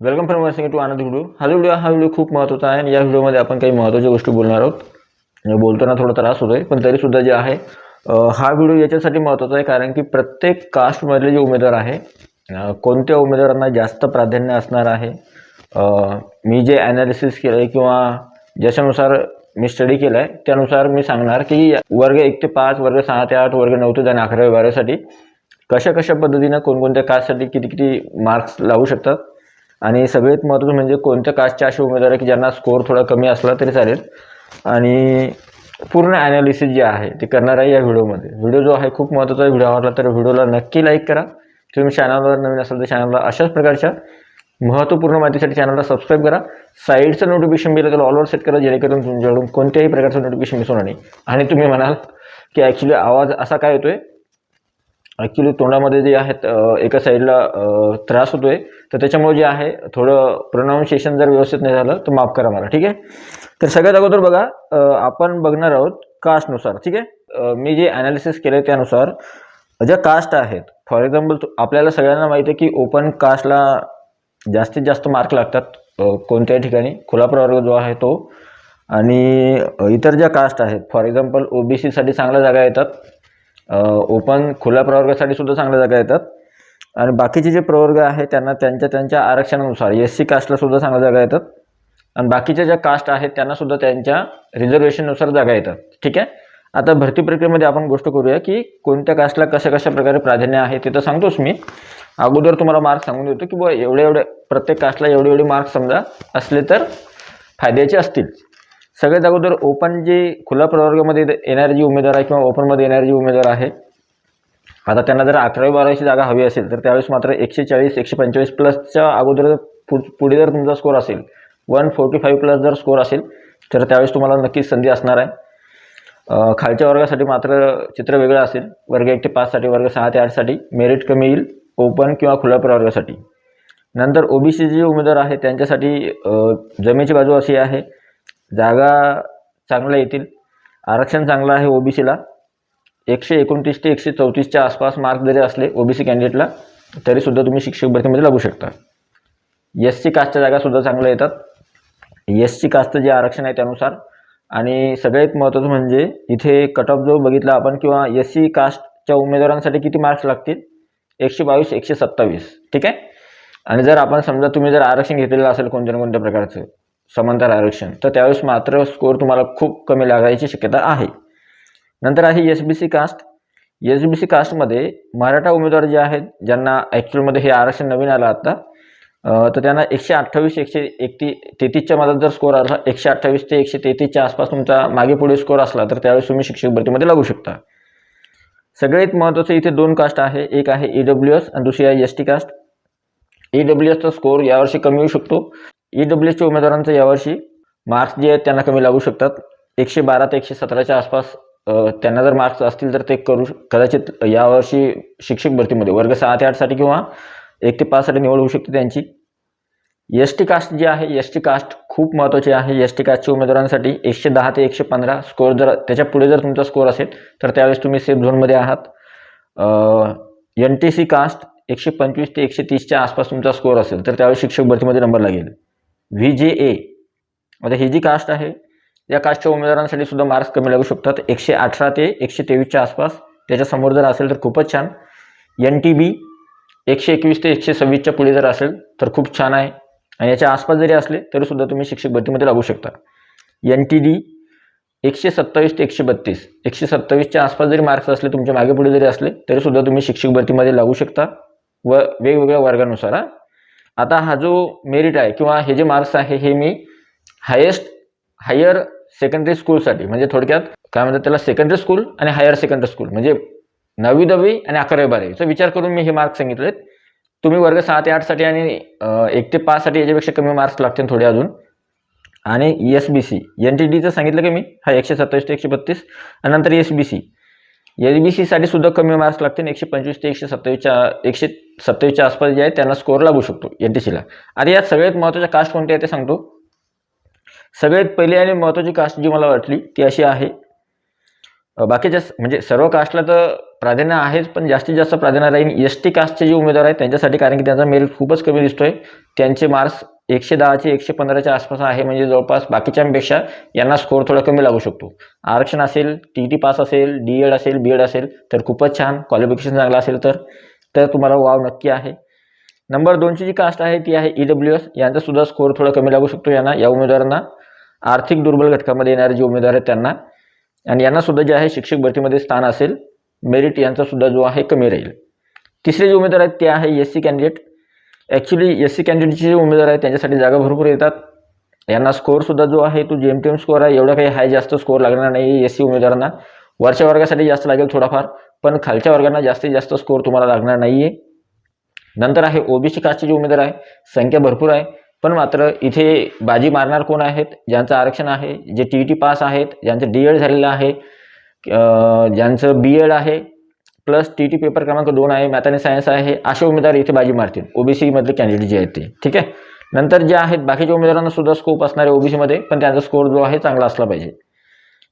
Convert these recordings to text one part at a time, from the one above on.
Welcome from watching to Anand video. हा video खूप महत्त्वाचा आहे आणि या व्हिडिओमध्ये आपण काही महत्त्वाच्या गोष्टी बोलणार आहोत। बोलताना थोडा त्रास होतोय पण तरी सुद्धा जे आहे हा व्हिडिओ याच्यासाठी महत्त्वाचा आहे कारण की प्रत्येक कास्टमधले जे उमेदवार आहे कोणत्या उमेदवारांना जास्त प्राधान्य असणार आहे। मी जे ॲनालिसिस केलं आहे किंवा ज्याच्यानुसार मी स्टडी केला आहे त्यानुसार मी सांगणार की वर्ग 1 ते 5, वर्ग 6 ते 8, वर्ग 9 ते 10, 11वी 12वीसाठी कशा पद्धतीने कोणकोणत्या कास्टसाठी किती मार्क्स लावू शकतात आणि सगळ्यात महत्त्वाचं म्हणजे कोणत्या कास्टचे असे उमेदवार आहे की ज्यांना स्कोर थोडा कमी असला तरी चालेल आणि पूर्ण ॲनालिसिस जे आहे ते करणार आहे या व्हिडिओमध्ये। व्हिडिओ जो आहे खूप महत्त्वाचा आहे। व्हिडिओ आवडला तर व्हिडिओला नक्की लाईक करा। तुम्ही चॅनलवर नवीन असाल तर चॅनलला अशाच प्रकारच्या महत्त्वपूर्ण माहितीसाठी चॅनलला सबस्क्राईब करा। साईडचं नोटिफिकेशन बिल त्याला ऑलवर सेट करा जेणेकरून तुमच्याकडून कोणत्याही प्रकारचं नोटिफिकेशन मिस होणार नाही। आणि तुम्ही म्हणाल की ॲक्च्युली आवाज असा काय येतोय, ॲक्च्युली तोंडामध्ये जे आहेत एका साईडला त्रास होतोय तर त्याच्यामुळे जे आहे थोडं प्रोनाऊन्सिएशन जर व्यवस्थित नाही झालं तर माफ करा मला, ठीक आहे। तर सगळ्यात अगोदर बघा आपण बघणार आहोत कास्टनुसार, ठीक आहे। मी जे ॲनालिसिस केलं त्यानुसार ज्या कास्ट आहेत, फॉर एक्झाम्पल आपल्याला सगळ्यांना माहिती आहे की ओपन कास्टला जास्तीत जास्त मार्क लागतात कोणत्याही ठिकाणी, खुला प्रवर्ग जो आहे तो, आणि इतर ज्या कास्ट आहेत फॉर एक्झाम्पल OBC साठी चांगल्या जागा येतात, ओपन खुल्या प्रवर्गासाठी सुद्धा चांगल्या जागा येतात आणि बाकीचे जे प्रवर्ग आहेत त्यांना त्यांच्या आरक्षणानुसार SC कास्टला सुद्धा चांगल्या जागा येतात आणि बाकीच्या ज्या कास्ट आहेत त्यांना सुद्धा त्यांच्या रिझर्वेशननुसार जागा येतात, ठीक आहे। आता भरती प्रक्रियेमध्ये आपण गोष्ट करूया की कोणत्या कास्टला कशा प्रकारे प्राधान्य आहे ते तर सांगतोच मी। अगोदर तुम्हाला मार्क्स सांगून देतो की बुवा एवढे प्रत्येक कास्टला एवढे मार्क्स समजा असले तर फायद्याचे असतील। सगळ्यात अगोदर ओपन जे खुला प्रवर्गामध्ये येणारे जे उमेदवार आहे किंवा ओपनमध्ये येणारे जे उमेदवार आहे, आता त्यांना जर 11वी 12वीची जागा हवी असेल तर त्यावेळेस मात्र 140 145 प्लसच्या अगोदर पुढे जर तुमचा स्कोर असेल 145 प्लस जर स्कोर असेल तर त्यावेळेस तुम्हाला नक्कीच संधी असणार आहे। खालच्या वर्गासाठी मात्र चित्र वेगळं असेल। वर्ग 1 ते 5साठी, वर्ग 6 ते 8साठी मेरिट कमी येईल ओपन किंवा खुल्या प्रवर्गासाठी। नंतर OBC जे उमेदवार आहेत त्यांच्यासाठी जमेची बाजू अशी आहे, जागा चांगल्या येतील, आरक्षण चांगलं आहे। OBCला 129 ते 134च्या आसपास मार्क जरी असले OBC कॅन्डिडेटला तरीसुद्धा तुम्ही शिक्षक भरतीमध्ये लागू शकता। SC कास्टच्या जागासुद्धा चांगल्या येतात, SC कास्टचं जे आरक्षण आहे त्यानुसार। आणि सगळ्यात महत्त्वाचं म्हणजे इथे कट ऑफ जो बघितला आपण किंवा SC कास्टच्या उमेदवारांसाठी किती मार्क्स लागतील, 122 127, ठीक आहे। आणि जर आपण समजा तुम्ही जर आरक्षण घेतलेलं असेल कोणत्या ना कोणत्या प्रकारचं समांतर आरक्षण तर त्यावेळेस मात्र स्कोर तुम्हाला खूप कमी लागायची शक्यता आहे। नंतर आहे SBC कास्ट। SBC कास्टमध्ये मराठा उमेदवार जे आहेत ज्यांना ॲक्च्युअलमध्ये हे आरक्षण नवीन आलं आता, तर त्यांना 128 133च्या मधात जर स्कोर आला, 128 ते 133च्या आसपास तुमचा मागे पुढे स्कोर असला तर त्यावेळेस तुम्ही शिक्षक भरतीमध्ये लागू शकता। सगळ्यात महत्त्वाचं इथे 2 कास्ट आहे, एक आहे EWS आणि दुसरी आहे ST कास्ट। EWSचा स्कोर यावर्षी कमी होऊ शकतो। EWSच्या उमेदवारांचं यावर्षी मार्क्स जे आहेत त्यांना कमी लागू शकतात, 112 ते 117च्या आसपास त्यांना जर मार्क्स असतील तर ते कदाचित यावर्षी शिक्षक भरतीमध्ये वर्ग 6 ते 8साठी किंवा 1 ते 5साठी निवड होऊ शकते त्यांची। ST कास्ट जी आहे, ST कास्ट खूप महत्त्वाची आहे। ST कास्टच्या उमेदवारांसाठी 110 ते 115 स्कोर जर त्याच्या पुढे जर तुमचा स्कोर असेल तर त्यावेळेस तुम्ही सेफ झोनमध्ये आहात। NTC कास्ट 125 ते 130च्या आसपास तुमचा स्कोर असेल तर त्यावेळेस शिक्षक भरतीमध्ये नंबर लागेल। VJA आता ही जी कास्ट आहे या कास्टच्या उमेदवारांसाठी सुद्धा मार्क्स कमी लागू शकतात, 118 ते 123च्या आसपास, त्याच्यासमोर जर असेल तर खूपच छान। NTB 121 ते 126च्या पुढे जर असेल तर खूप छान आहे आणि याच्या आसपास जरी असले तरी सुद्धा तुम्ही शिक्षक भरतीमध्ये लागू शकता। NTD 127 ते 132, 127च्या आसपास जरी मार्क्स असले तुमच्या मागे पुढे जरी असले तरी सुद्धा तुम्ही शिक्षक भरतीमध्ये लागू शकता व वेगवेगळ्या वर्गानुसार। आता हा जो मेरिट आहे किंवा हे जे मार्क्स आहे हे मी हायर सेकंडरी स्कूलसाठी, म्हणजे थोडक्यात काय म्हणतात त्याला, सेकंडरी स्कूल आणि हायर सेकंडरी स्कूल म्हणजे 9वी 10वी आणि 11वी 12वीचा विचार करून मी हे मार्क्स सांगितलेत। तुम्ही वर्ग 6 ते 8साठी आणि 1 ते 5साठी याच्यापेक्षा कमी मार्क्स लागतील थोडे अजून। आणि SBC NTDचं सांगितलं की मी हा 127 ते 132 आणि नंतर SBC साठी सुद्धा कमी मार्क्स लागतील, 125 ते 127च्या आसपास जे आहे त्यांना स्कोर लागू शकतो NTCला। आता यात सगळ्यात महत्त्वाच्या कास्ट कोणत्या आहे ते सांगतो। सगळ्यात पहिली आणि महत्त्वाची कास्ट जी मला वाटली ती अशी आहे बाकीच्या म्हणजे सर्व कास्टला तर प्राधान्य आहेच, पण जास्तीत जास्त प्राधान्य राहील एस टी कास्टचे जे उमेदवार आहेत त्यांच्यासाठी, कारण की त्यांचा मेरिट खूपच कमी दिसतोय. त्यांचे मार्क्स 110चे 115च्या आसपास आहे, म्हणजे जवळपास बाकीच्यांपेक्षा यांना स्कोर थोडा कमी लागू शकतो. आरक्षण असेल, टी पास असेल, डी असेल, बी असेल तर खूपच छान. क्वालिफिकेशन चांगलं असेल तर तुम्हाला वाव नक्की आहे. नंबर 2ची जी कास्ट आहे ती आहे EWS. यांचा सुद्धा स्कोर थोडा कमी लागू शकतो या उमेदवारांना. आर्थिक दुर्बल घटकामध्ये येणारे जे उमेदवार आहेत त्यांना, आणि यांना सुद्धा जे आहे शिक्षक भरतीमध्ये स्थान असेल. मेरिट यांचा सुद्धा जो आहे कमी राहील. तिसरे जे उमेदवार आहेत ते आहे SC कॅन्डिडेट. ॲक्च्युली SC कॅन्डिडेटचे जे उमेदवार आहेत त्यांच्यासाठी जागा भरपूर येतात. यांना स्कोअरसुद्धा जो आहे तो जेमतेम स्कोअर आहे, एवढा काही जास्त स्कोअर लागणार नाही SC उमेदवारांना. वरच्या वर्गासाठी जास्त लागेल थोडाफार, पण खालच्या वर्गांना जास्तीत जास्त स्कोअर तुम्हाला लागणार नाही आहे. नंतर आहे OBC कास्टचे जे उमेदवार आहे, संख्या भरपूर आहे, पण मात्र इथे बाजी मारणार कोण आहेत? ज्यांचं आरक्षण आहे, जे TET पास आहेत, ज्यांचं DED झालेलं आहे, ज्यांचं BEd आहे प्लस TET पेपर क्रमांक 2 आहे, मॅथ आणि सायन्स आहे, असे उमेदवार इथे बाजी मारतील OBC मधले कॅन्डिडेट जे आहेत ते. ठीक आहे. नंतर जे आहेत बाकीच्या उमेदवारांना सुद्धा स्कोप असणार आहे OBC मध्ये, पण त्यांचा स्कोर जो आहे चांगला असला पाहिजे.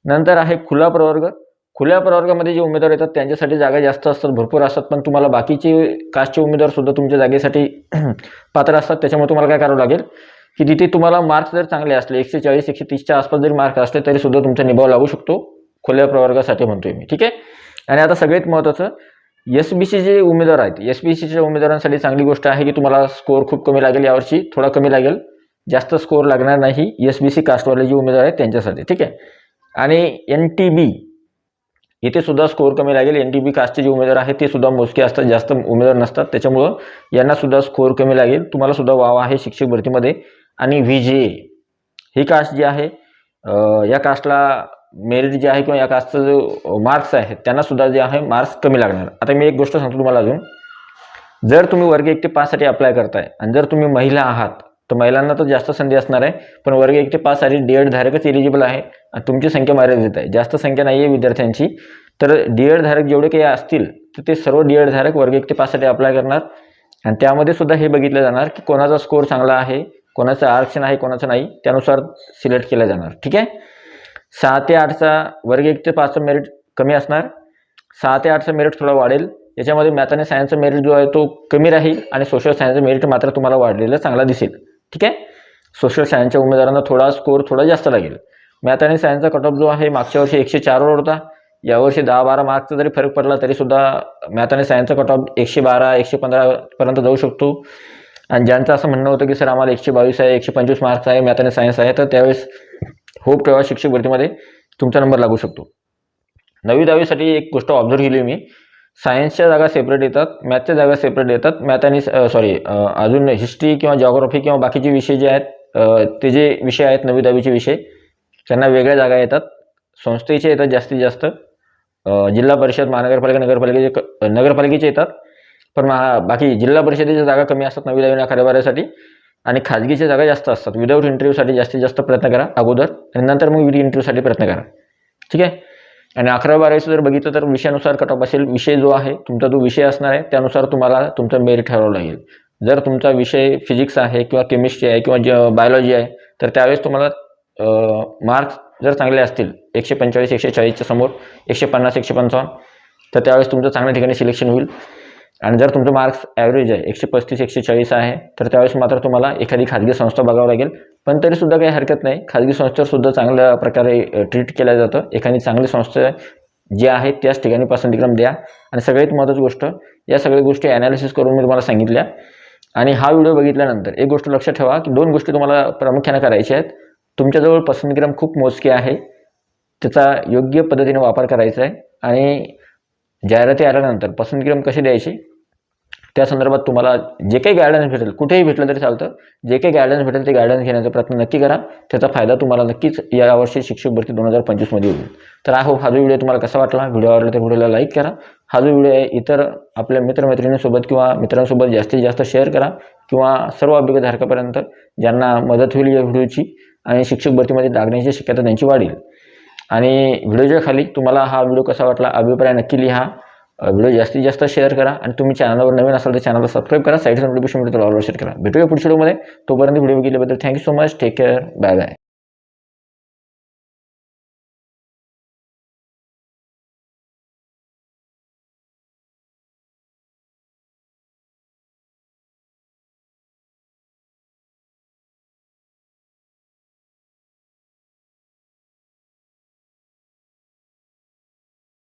नंतर आहे खुला प्रवर्ग. खुल्या प्रवर्गामध्ये जे उमेदवार येतात त्यांच्यासाठी जागा जास्त असतात, भरपूर असतात, पण तुम्हाला बाकीचे कास्टचे उमेदवार सुद्धा तुमच्या जागेसाठी पात्र असतात. त्याच्यामुळे तुम्हाला काय करावं लागेल की तिथे तुम्हाला मार्क्स जर चांगले असले 140 130च्या आसपास जरी मार्क असले तरी सुद्धा तुमचा निभाव लागू शकतो खुल्या प्रवर्गासाठी म्हणतोय मी. ठीक आहे. आणि आता सगळ्यात महत्त्वाचं SBC जे उमेदवार आहेत, SBCच्या उमेदवारांसाठी चांगली गोष्ट आहे की तुम्हाला स्कोअर खूप कमी लागेल यावर्षी, थोडा कमी लागेल, जास्त स्कोअर लागणार नाही SBC कास्टवाले जे उमेदवार आहेत त्यांच्यासाठी. ठीक आहे. आणि NTB इथे सुद्धा स्कोअर कमी लागेल. NTB कास्टचे जे उमेदवार आहेत ते सुद्धा मोजके असतात, जास्त उमेदवार नसतात, त्याच्यामुळं यांना सुद्धा स्कोअर कमी लागेल. तुम्हाला सुद्धा वाव आहे शिक्षक भरतीमध्ये. आणि VJA ही कास्ट जी आहे, या कास्टला मेरिट जे आहे किंवा या कास्टचं जो मार्क्स आहे त्यांना सुद्धा जे आहे मार्क्स कमी लागणार. आता मी एक गोष्ट सांगतो तुम्हाला अजून, जर तुम्ही वर्ग 1 ते 5 साठी अप्लाय करताय आणि जर तुम्ही महिला आहात तर महिलांना तर जास्त संधी असणार आहे, पण वर्ग 1 ते 5 साठी DED धारकच एलिजिबल आहे आणि तुमची संख्या मर्यादित आहे, जास्त संख्या नाही आहे विद्यार्थ्यांची. तर DED धारक जेवढे काही असतील तर ते सर्व DED धारक वर्ग 1 ते 5 साठी अप्लाय करणार. आणि त्यामध्ये सुद्धा हे बघितलं जाणार की कोणाचा स्कोअर चांगला आहे, कोणाचं आरक्षण आहे, कोणाचं नाही, त्यानुसार सिलेक्ट केलं जाणार. ठीक आहे. 6 ते 8चा वर्ग 1 ते 5चं मेरिट कमी असणार, 6 ते 8चं मेरिट थोडं वाढेल. याच्यामध्ये मॅथ आणि सायन्सचं मेरिट जो आहे तो कमी राहील आणि सोशल सायन्सचं मेरिट मात्र तुम्हाला वाढलेलं चांगला दिसेल. ठीक आहे. सोशल सायन्सच्या उमेदवारांना थोडा स्कोअर थोडा जास्त लागेल. मॅथ आणि सायन्सचा कट ऑफ जो आहे मागच्या वर्षी 104 वर होता, यावर्षी 10-12 मार्क्सचा जरी फरक पडला तरी सुद्धा मॅथ आणि सायन्सचा कट ऑफ 112-115 पर्यंत जाऊ शकतो. आणि ज्यांचं असं म्हणणं होतं की सर आम्हाला 122 आहे, 125 मार्क्स आहे, मॅथ आणि सायन्स आहे, तर त्यावेळेस होप ठेवा शिक्षक भरतीमध्ये तुमचा नंबर लागू शकतो. 9वी 10वीसाठी एक गोष्ट ऑब्झर्व केली मी, सायन्सच्या जागा सेपरेट येतात, मॅथच्या जागा सेपरेट येतात. मॅथ आणि अजून हिस्ट्री किंवा जॉग्राफी किंवा बाकीचे विषय जे आहेत ते जे विषय आहेत 9वी 10वीचे विषय त्यांना वेगळ्या जागा येतात, संस्थेचे येतात जास्तीत जास्त. जिल्हा परिषद, महानगरपालिका, नगरपालिकेचे येतात, पण बाकी जिल्हा परिषदेच्या जागा कमी असतात 9वी 10वी 11वी 12वीसाठी. आणि खाजगीच्या जागा जास्त असतात. विदाऊट इंटरव्ह्यूसाठी जास्तीत जास्त प्रयत्न करा अगोदर, आणि नंतर मग विथ इंटरव्ह्यूसाठी प्रयत्न करा. ठीक आहे. आणि 11वी 12वीचं जर बघितलं तर विषयानुसार कट ऑफ असेल. विषय जो आहे तुमचा जो विषय असणार आहे त्यानुसार तुम्हाला तुमचं मेरिट ठरवावं लागेल. जर तुमचा विषय फिजिक्स आहे किंवा केमिस्ट्री आहे किंवा बायोलॉजी आहे तर त्यावेळेस तुम्हाला मार्क्स जर चांगले असतील 145 140च्या समोर 150 155 तर त्यावेळेस तुमचं चांगल्या ठिकाणी सिलेक्शन होईल. आणि जर तुमचं मार्क्स ॲव्हरेज आहे 135 140 आहे तर त्यावेळेस मात्र तुम्हाला एखादी खाजगी संस्था बघावं लागेल. पण तरीसुद्धा काही हरकत नाही, खाजगी संस्थेवर सुद्धा चांगल्या प्रकारे ट्रीट केलं जातं. एखादी चांगली संस्था जी आहे त्याच ठिकाणी पसंतीक्रम द्या. आणि सगळ्यात महत्त्वाची गोष्ट, या सगळ्या गोष्टी ॲनालिसिस करून मी तुम्हाला सांगितल्या. आणि हा व्हिडिओ बघितल्यानंतर एक गोष्ट लक्षात ठेवा की 2 गोष्टी तुम्हाला प्रामुख्याने करायच्या आहेत. तुमच्याजवळ पसंतीक्रम खूप मोजके आहे, त्याचा योग्य पद्धतीने वापर करायचा आहे. आणि जाहिराती आल्यानंतर पसंतीक्रम कसे द्यायचे त्या संदर्भात तुम्हाला जे काही गायडन्स भेटेल, कुठेही भेटलं तरी चालतं, जे काही गायडन्स भेटेल ते गायडन्स घेण्याचा प्रयत्न नक्की करा. त्याचा फायदा तुम्हाला नक्कीच यावर्षी शिक्षक भरती 2025 मध्ये होईल. तर हा हा जो व्हिडिओ तुम्हाला कसा वाटला, व्हिडिओ आवडला तर व्हिडिओला लाईक करा. हा जो व्हिडिओ आहे इतर आपल्या मित्रमैत्रिणींसोबत किंवा मित्रांसोबत जास्तीत जास्त शेअर करा, किंवा सर्व अभियोगधारकापर्यंत ज्यांना मदत होईल या व्हिडिओची आणि शिक्षक भरतीमध्ये लागण्याची शक्यता त्यांची वाढेल. आणि व्हिडिओच्या खाली तुम्हाला हा व्हिडिओ कसा वाटला अभिप्राय नक्की लिहा. व्हिडिओ जास्तीत जास्त शेअर करा. आणि तुम्ही चॅनलवर नवीन असाल तर चॅनलला सबस्क्राईब करा, साईडचं नोटिफिकेशन मिळतं ऑलवर शेअर करा. भेटूया पुढच्या व्हिडिओमध्ये. तोपर्यंत व्हिडिओ बघितल्याबद्दल thank you so much. Take care. Bye bye.